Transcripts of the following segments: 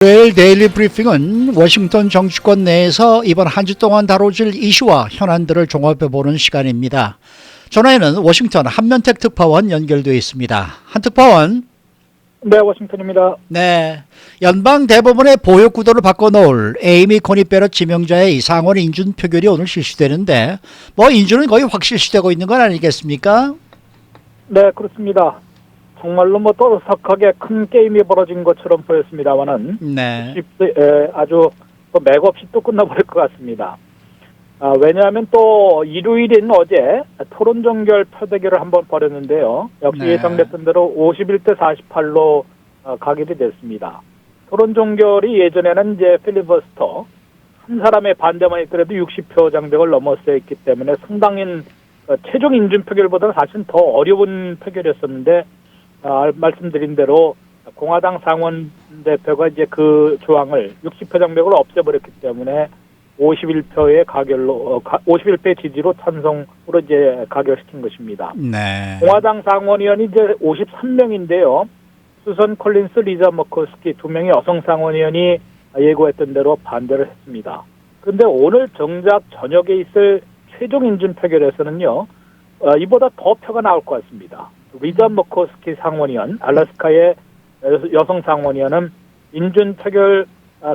내일 데일리 브리핑은 워싱턴 정치권 내에서 이번 한 주 동안 다뤄질 이슈와 현안들을 종합해보는 시간입니다. 전화에는 워싱턴 한면택 특파원 연결되어 있습니다. 한 특파원. 네, 워싱턴입니다. 네, 연방 대법원의 보역 구도를 바꿔놓을 에이미 코니 베럿 지명자의 이 상원 인준 표결이 오늘 실시되는데 인준은 거의 확실시되고 있는 건 아니겠습니까? 네, 그렇습니다. 정말로 떠들썩하게 큰 게임이 벌어진 것처럼 보였습니다만은 네. 아주 맥없이 또 끝나버릴 것 같습니다. 왜냐하면 또 일요일인 어제 토론 종결 표대결을 한번 벌였는데요. 역시 네. 예상됐던 대로 51대 48로 가결이 됐습니다. 토론 종결이 예전에는 이제 필리버스터 한 사람의 반대만 있더라도 60표 장벽을 넘었어야 했기 때문에 상당히 최종 인준 표결보다는 사실은 더 어려운 표결이었었는데 말씀드린 대로 공화당 상원 대표가 이제 그 조항을 60표 장벽을 없애버렸기 때문에 51표의 가결로 51표 지지로 찬성으로 이제 가결시킨 것입니다. 네. 공화당 상원의원이 이제 53명인데요. 수선 콜린스, 리자 머커스키 두 명의 여성 상원의원이 예고했던 대로 반대를 했습니다. 그런데 오늘 정작 저녁에 있을 최종 인준 표결에서는요. 이보다 더 표가 나올 것 같습니다. 리자 머커스키 상원의원, 알래스카의 여성 상원의원은 인준 표결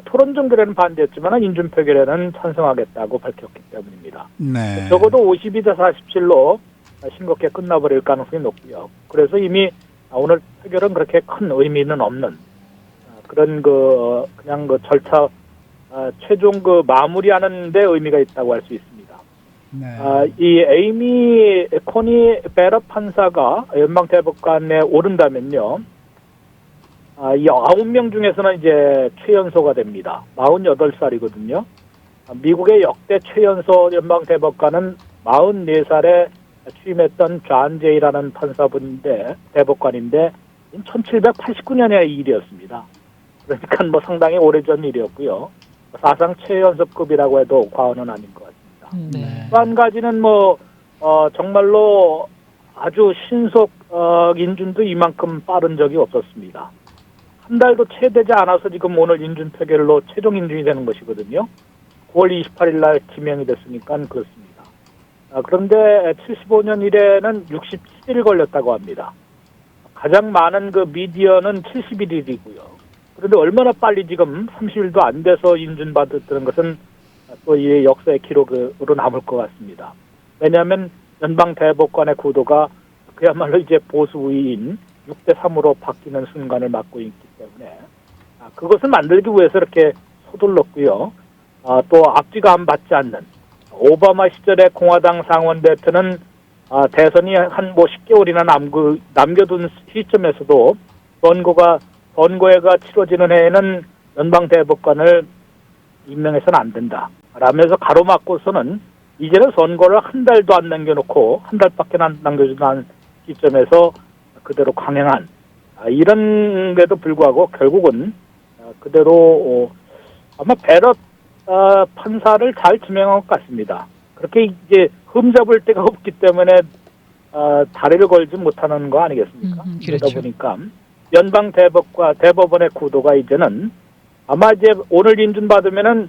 토론 종결에는 반대했지만 인준 표결에는 찬성하겠다고 밝혔기 때문입니다. 네. 적어도 52대 47로 싱겁게 끝나버릴 가능성이 높고요. 그래서 이미 오늘 표결은 그렇게 큰 의미는 없는 그런 그냥 절차 최종 마무리하는 데 의미가 있다고 할 수 있습니다. 네. 이 에이미 코니 베럿 판사가 연방대법관에 오른다면요. 이 9명 중에서는 이제 최연소가 됩니다. 48살이거든요. 미국의 역대 최연소 연방대법관은 44살에 취임했던 존 제이라는 판사분인데, 대법관인데, 1789년의 일이었습니다. 그러니까 상당히 오래전 일이었고요. 사상 최연소급이라고 해도 과언은 아닌 것 같습니다. 네. 또 한 가지는 정말로 아주 신속 인준도 이만큼 빠른 적이 없었습니다. 한 달도 채 되지 않아서 지금 오늘 인준 표결로 최종 인준이 되는 것이거든요. 9월 28일 날 지명이 됐으니까 그렇습니다. 그런데 75년 이래는 67일 걸렸다고 합니다. 가장 많은 미디어는 71일이고요. 그런데 얼마나 빨리 지금 30일도 안 돼서 인준받았다는 것은 또 이 역사의 기록으로 남을 것 같습니다. 왜냐하면 연방 대법관의 구도가 그야말로 이제 보수 우위인 6대 3으로 바뀌는 순간을 맞고 있기 때문에 그것을 만들기 위해서 이렇게 서둘렀고요. 또 앞뒤가 받지 않는 오바마 시절의 공화당 상원 대표는 대선이 한 10개월이나 남겨둔 시점에서도 선거가 치러지는 해에는 연방 대법관을 임명해서는 안 된다 라면서 가로막고서는 이제는 선거를 한 달도 안 남겨놓고 한 달밖에 안 남겨준 시점에서 그대로 강행한 이런데도 불구하고 결국은 그대로 아마 베럿 판사를 잘 지명한 것 같습니다. 그렇게 이제 흠잡을 데가 없기 때문에 다리를 걸지 못하는 거 아니겠습니까? 그렇죠. 그러다 보니까 연방 대법원의 구도가 이제는 아마 이제 오늘 인준 받으면은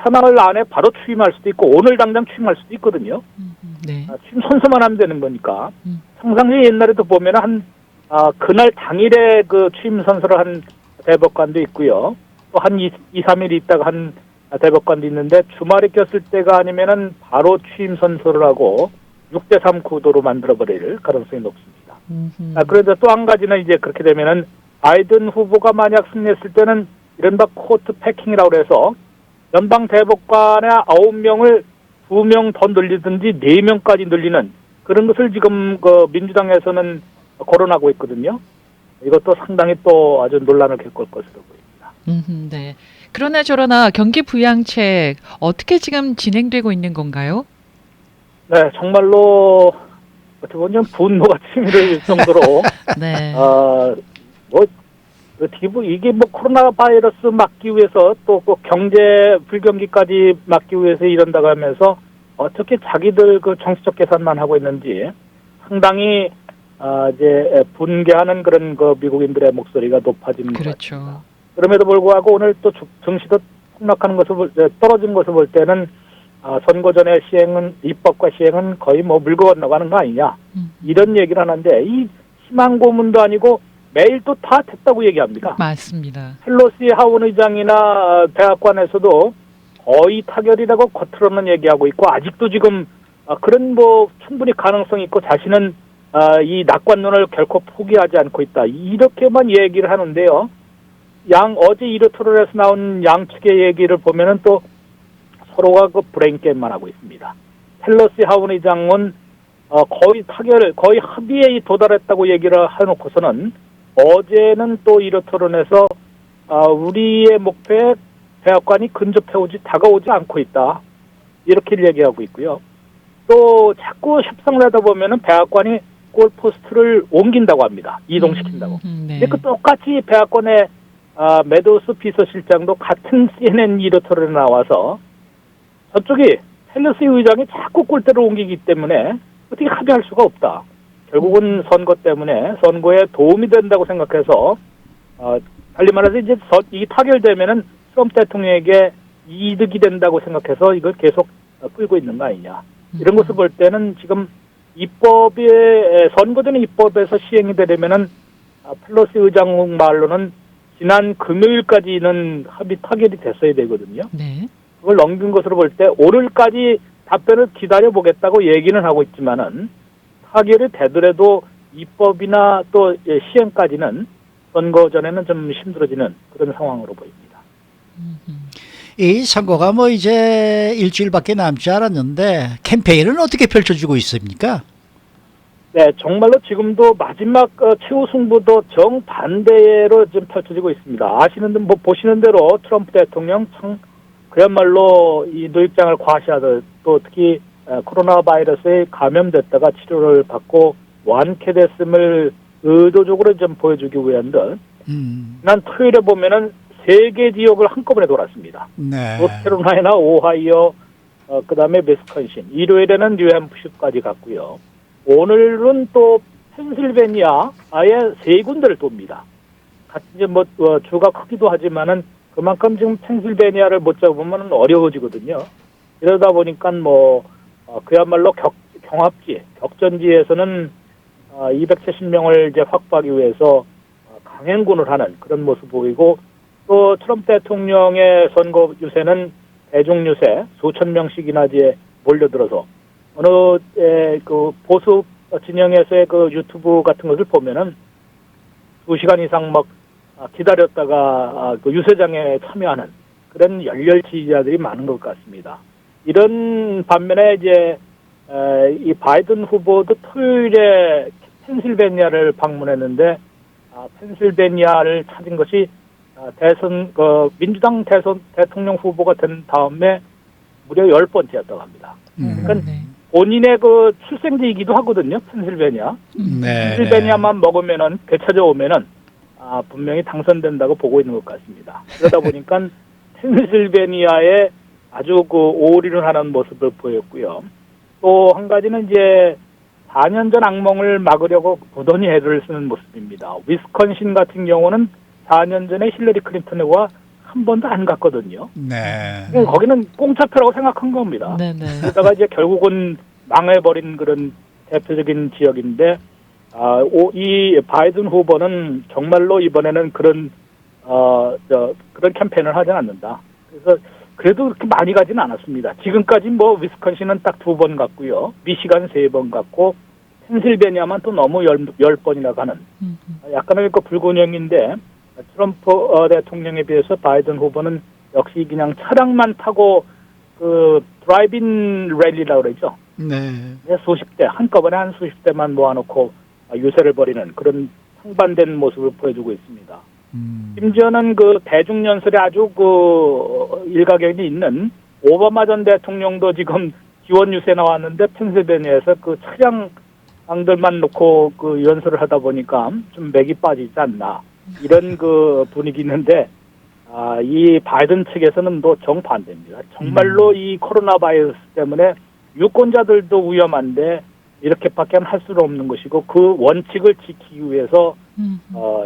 사나흘 안에 바로 취임할 수도 있고 오늘 당장 취임할 수도 있거든요. 네. 취임 선서만 하면 되는 거니까. 평상시 옛날에도 보면은 그날 당일에 취임 선서를 한 대법관도 있고요. 또 한 2, 3일 있다가 한 대법관도 있는데 주말에 꼈을 때가 아니면은 바로 취임 선서를 하고 6대 3 구도로 만들어버릴 가능성이 높습니다. 그런데 또 한 가지는 이제 그렇게 되면은 바이든 후보가 만약 승리했을 때는 이른바 코트 패킹이라고 해서 연방 대법관의 9명을 2명 더 늘리든지 4명까지 늘리는 그런 것을 지금 민주당에서는 거론하고 있거든요. 이것도 상당히 또 아주 논란을 겪을 것으로 보입니다. 네. 그러나 저러나 경기 부양책 어떻게 지금 진행되고 있는 건가요? 네, 정말로 어떻게 보면 분노가 치밀을 정도로 네. 이게 코로나 바이러스 막기 위해서 또 경제 불경기까지 막기 위해서 이런다고 하면서 어떻게 자기들 정치적 계산만 하고 있는지 상당히 이제 분개하는 그런 미국인들의 목소리가 높아지는 것 그렇죠. 같습니다. 그럼에도 불구하고 오늘 또 증시도 폭락하는 것을 떨어진 것을 볼 때는 선거 전에 입법과 시행은 거의 뭐 물고 건너가는 거 아니냐 이런 얘기를 하는데 이 희망 고문도 아니고 매일 또 다 됐다고 얘기합니다. 맞습니다. 펠로시 하원 의장이나 대학관에서도 거의 타결이라고 겉으로는 얘기하고 있고 아직도 지금 그런 뭐 충분히 가능성이 있고 자신은 이 낙관론을 결코 포기하지 않고 있다. 이렇게만 얘기를 하는데요. 어제 일요 토론에서 나온 양측의 얘기를 보면은 또 서로가 그 브레인 게임만 하고 있습니다. 펠로시 하원 의장은 거의 거의 합의에 도달했다고 얘기를 해놓고서는 어제는 또 일요 토론에서 우리의 목표에 백악관이 다가오지 않고 있다. 이렇게 얘기하고 있고요. 또 자꾸 협상을 하다 보면은 백악관이 골포스트를 옮긴다고 합니다. 이동시킨다고. 네. 근데 그 똑같이 백악관의 메도스 비서실장도 같은 CNN 일요 토론에 나와서 저쪽이 펠로시 의장이 자꾸 꼴대를 옮기기 때문에 어떻게 합의할 수가 없다. 결국은 선거 때문에 선거에 도움이 된다고 생각해서 달리 말해서 이제 이 타결되면은 트럼프 대통령에게 이득이 된다고 생각해서 이걸 계속 끌고 있는 거 아니냐. 이런 것을 볼 때는 지금 선거전의 입법에서 시행이 되려면은 펠로시 의장 말로는 지난 금요일까지는 합의 타결이 됐어야 되거든요. 네. 그걸 넘긴 것으로 볼 때 오늘까지 답변을 기다려보겠다고 얘기는 하고 있지만은 타결이 되더라도 입법이나 또 시행까지는 선거 전에는 좀 힘들어지는 그런 상황으로 보입니다. 이 선거가 뭐 이제 일주일밖에 남지 않았는데 캠페인은 어떻게 펼쳐지고 있습니까? 네, 정말로 지금도 마지막 최후 승부도 정반대로 좀 펼쳐지고 있습니다. 보시는 대로 트럼프 대통령 그야말로 이 노익장을 과시하듯 또 특히 코로나 바이러스에 감염됐다가 치료를 받고 완쾌됐음을 의도적으로 좀 보여주기 위한 듯. 난 토요일에 보면은 3개 지역을 한꺼번에 돌았습니다. 네. 노스캐롤라이나, 오하이오, 그다음에 위스콘신. 일요일에는 뉴햄프셔까지 갔고요. 오늘은 또 펜실베니아 아예 3군데를 돕니다. 이제 뭐 주가 크기도 하지만은 그만큼 지금 펜실베니아를 못 잡으면 어려워지거든요. 이러다 보니까 그야말로 경합지, 격전지에서는 270명을 이제 확보하기 위해서 강행군을 하는 그런 모습 보이고 또 트럼프 대통령의 선거 유세는 대중 유세 수천 명씩이나 이제 몰려들어서 어느 그 보수 진영에서의 그 유튜브 같은 것을 보면은 2시간 이상 기다렸다가 그 유세장에 참여하는 그런 열렬 지지자들이 많은 것 같습니다. 이런 반면에 이제 이 바이든 후보도 토요일에 펜실베니아를 방문했는데 펜실베니아를 찾은 것이 민주당 대통령 후보가 된 다음에 무려 10번째였다고 합니다. 그러니까 본인의 그 출생지이기도 하거든요, 펜실베니아. 네. 펜실베니아만 먹으면은 되찾아오면은 분명히 당선된다고 보고 있는 것 같습니다. 그러다 보니까 펜실베니아에 아주 그 오리를 하는 모습을 보였고요. 또 한 가지는 이제 4년 전 악몽을 막으려고 부단히 애를 쓰는 모습입니다. 위스콘신 같은 경우는 4년 전에 힐러리 클린턴과 한 번도 안 갔거든요. 네. 거기는 공짜표라고 생각한 겁니다. 네네. 그러다가 이제 결국은 망해버린 그런 대표적인 지역인데, 이 바이든 후보는 정말로 이번에는 그런 캠페인을 하지 않는다. 그래서 그래도 그렇게 많이 가지는 않았습니다. 지금까지 위스콘신은 딱 2번 갔고요. 미시간 3번 갔고, 펜실베니아만 또 너무 10번이나 가는, 약간의 그 불균형인데, 트럼프 대통령에 비해서 바이든 후보는 역시 그냥 차량만 타고 그 드라이빙 랠리라고 그러죠. 네. 수십 대, 한꺼번에 한 수십 대만 모아놓고 유세를 벌이는 그런 상반된 모습을 보여주고 있습니다. 심지어는 그 대중연설에 아주 그 일가견이 있는 오바마 전 대통령도 지금 지원 유세 나왔는데 펜실베니아에서 그 차량들만 놓고 그 연설을 하다 보니까 좀 맥이 빠지지 않나. 이런 그 분위기 있는데, 이 바이든 측에서는 또 정반대입니다. 정말로 이 코로나 바이러스 때문에 유권자들도 위험한데, 이렇게밖에 할 수는 없는 것이고, 그 원칙을 지키기 위해서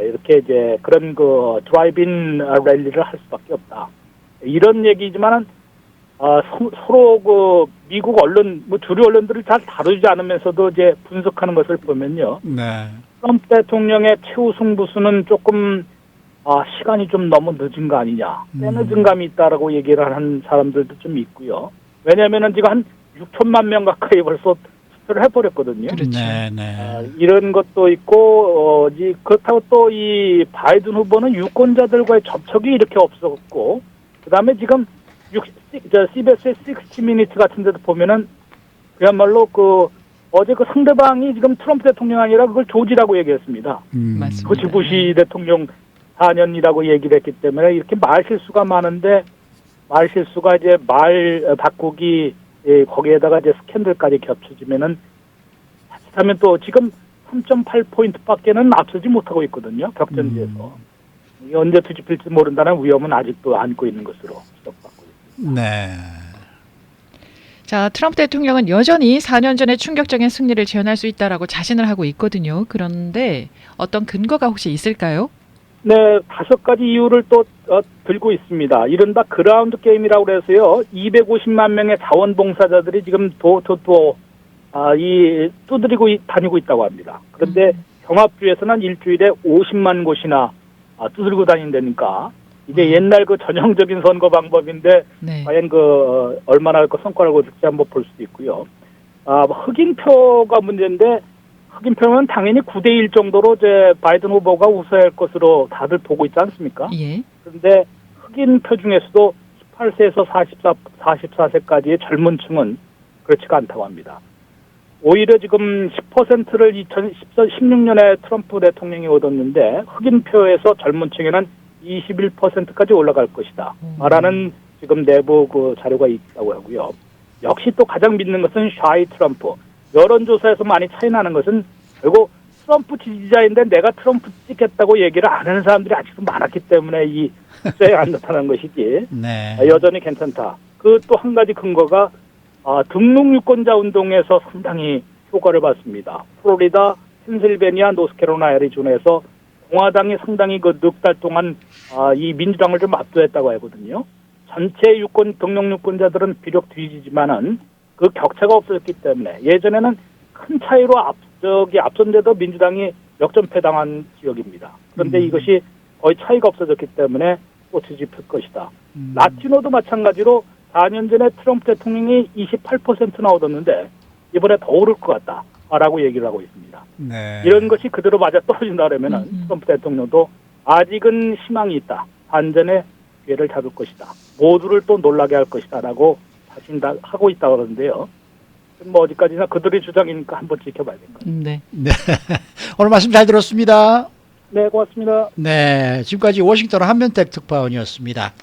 이렇게 이제 그런 그 드라이브인 랠리를 할 수밖에 없다. 이런 얘기지만은 서로 그 미국 언론, 뭐 주류 언론들을 잘 다루지 않으면서도 이제 분석하는 것을 보면요. 네. 트럼프 대통령의 최후 승부수는 조금 시간이 좀 너무 늦은 거 아니냐, 빼늦은 감이 있다라고 얘기를 하는 사람들도 좀 있고요. 왜냐하면은 지금 한 6천만 명 가까이 벌써 투표를 해버렸거든요. 그렇죠. 네, 네. 이런 것도 있고, 그렇다고 또 이 바이든 후보는 유권자들과의 접촉이 이렇게 없었고, 그 다음에 지금 CBS의 60미니트 같은 데도 보면은 그야말로 어제 그 상대방이 지금 트럼프 대통령 아니라 그걸 조지라고 얘기했습니다. 맞습니다. 조지 부시 대통령 4년이라고 얘기를 했기 때문에 이렇게 말 실수가 많은데, 말 실수가 이제 말 바꾸기, 거기에다가 이제 스캔들까지 겹쳐지면은 자칫하면 또 지금 3.8포인트밖에는 앞서지 못하고 있거든요. 격전지에서. 이게 언제 뒤집힐지 모른다는 위험은 아직도 안고 있는 것으로 지적받고 있습니다. 네. 자, 트럼프 대통령은 여전히 4년 전의 충격적인 승리를 재현할 수 있다라고 자신을 하고 있거든요. 그런데 어떤 근거가 혹시 있을까요? 네, 5가지 이유를 또 들고 있습니다. 이른바 그라운드 게임이라고 그래서요, 250만 명의 자원봉사자들이 지금 두드리고 다니고 있다고 합니다. 그런데 경합주에서는 일주일에 50만 곳이나 두드리고 다닌다니까, 이제 옛날 그 전형적인 선거 방법인데, 네. 과연 얼마나 성과를 거둘지 한번 볼 수도 있고요. 흑인표가 문제인데, 흑인표는 당연히 9대1 정도로 이제 바이든 후보가 우세할 것으로 다들 보고 있지 않습니까? 예. 그런데 흑인표 중에서도 18세에서 44세까지의 젊은 층은 그렇지가 않다고 합니다. 오히려 지금 10%를 2016년에 트럼프 대통령이 얻었는데, 흑인표에서 젊은 층에는 21%까지 올라갈 것이다 말하는 지금 내부 자료가 있다고 하고요. 역시 또 가장 믿는 것은 샤이 트럼프. 여론조사에서 많이 차이 나는 것은 결국 트럼프 지지자인데 내가 트럼프 찍겠다고 얘기를 안 하는 사람들이 아직도 많았기 때문에 이 숫자에 안 나타난 것이지. 네. 여전히 괜찮다. 그 또 한 가지 근거가 등록 유권자 운동에서 상당히 효과를 봤습니다. 플로리다, 펜실베니아, 노스캐롤라이나, 애리조나에서 공화당이 상당히 넉 달 동안 이 민주당을 좀 압도했다고 하거든요. 전체 등록 유권자들은 비록 뒤지지만은 그 격차가 없어졌기 때문에, 예전에는 큰 차이로 앞선데도 민주당이 역전패당한 지역입니다. 그런데 이것이 거의 차이가 없어졌기 때문에 또 뒤집힐 것이다. 라티노도 마찬가지로 4년 전에 트럼프 대통령이 28%나 얻었는데 이번에 더 오를 것 같다라고 얘기를 하고 있습니다. 네. 이런 것이 그대로 맞아 떨어진다면 트럼프 대통령도 아직은 희망이 있다. 반전의 기회를 잡을 것이다. 모두를 또 놀라게 할 것이다라고 하고 있다고 그러는데요. 뭐 어디까지나 그들의 주장이니까 한번 지켜봐야 될 것 같아요. 네. 네. 오늘 말씀 잘 들었습니다. 네, 고맙습니다. 네. 지금까지 워싱턴 한면택 특파원이었습니다.